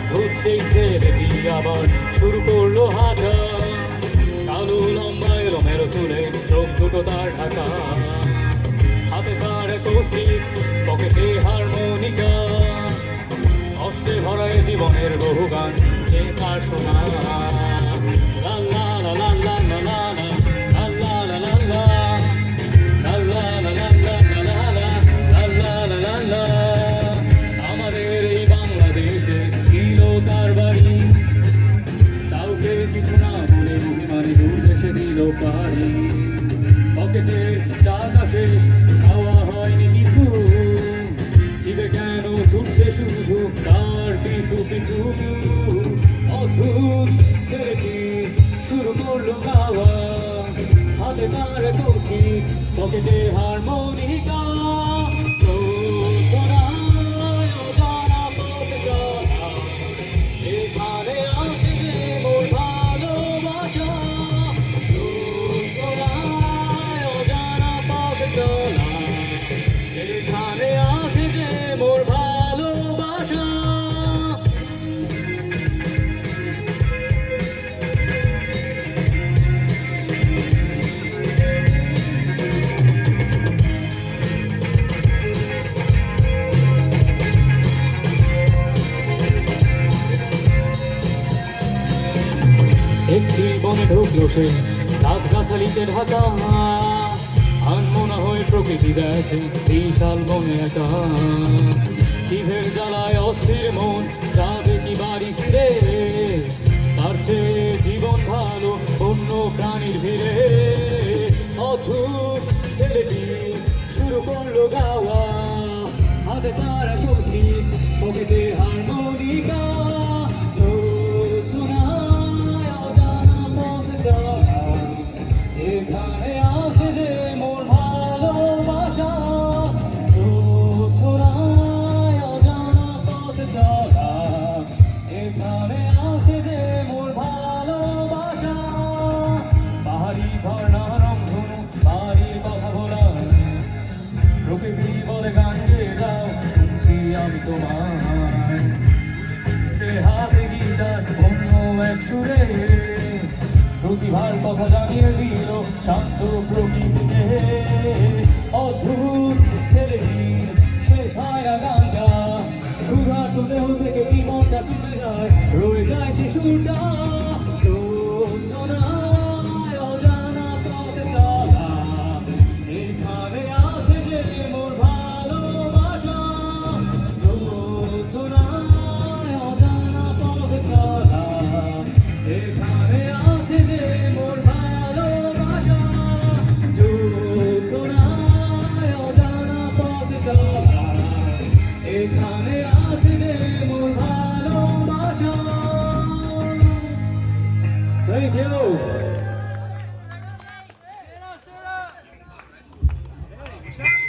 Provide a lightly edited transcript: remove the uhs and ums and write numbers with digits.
অদ্ভুত সেই ছেলেটি আবার শুরু করলো হাঁটা, কালো লম্বা এলোমেলো চুলে চোখ দুটো তার ঢাকা, হাতে তার এক স্টিক, পকেটে হারমোনিকা, কষ্টে ভরা এ জীবনের বহু গান যে তার শোনা। লা লা লা লা লা লা লা লা, লা লা লা লা লা, লা লা লা লা লা লা, লা লা লা লা। আমাদের এই বাংলাদেশে ছিল তার বাড়ি, কাউকে কিছু না বলে অভিমানী দূর দেশে দিল পাড়ি। পকেটে টাকা শেষ, খাওয়া হয়নি কিছু, দিবে কেন ছুটছে শুধু তার পিছু পিছু। অদ্ভুত ছেলেটি শুরু করলো গাওয়া, হাতে তার কৌশি, পকেটে হারমোনিকা, রচনায় অজানা পথ চলা, এখানে আছে যে মোর ভালোবাসা। রচনায় অজানা পথ চলা, এখানে আছে যে মোর ভালোবাসা। একটি বনে ঢুকলো সে, গাছগাছালিতে ঢাকা, আনমনা হয়ে প্রকৃতি দেখে বিশাল বনে একা। জিভের জ্বালায় অস্থির মন, যাবে কি বাড়ি ফিরে, তার চেয়ে জীবন ভালো অন্য প্রাণীর ভিড়ে। অদ্ভুত ছেলেটি শুরু করলো গাওয়া, হাতে তার কৌশি, পকেটে হারমোনিকা, এখানে আছে যে মোর ভালোবাসা। রচনায় অজানা পথ চলা, এখানে আছে যে মোর ভালোবাসা। পাহাড়ি ঝর্ণা রংধনু বাড়ির কথা বলা, প্রকৃতি বলে গান গেয়ে যাও, শুনছি আমি তোমায়। সে হাতে গিটার অন্য এক সুরে, প্রতিভার কথা জানিয়ে দিল শান্ত প্রকৃতিতে। অদ্ভুত ছেলেটি শেষ হয় না গানটা, ক্ষুধার্ত দেহ থেকে কি মনটা ছুটে যায়, রয়ে যায় শিশুটা। রচনায় অজানা পথে চলা, এখানে আছে যে মোর ভালোবাসা। রচনায় অজানা পথে চলা, এখানে আছে যে মোর ভালোবাসা। রচনায় অজানা পথে চলা, এখানে আছে যে মোর ভালোবাসা। Thank you.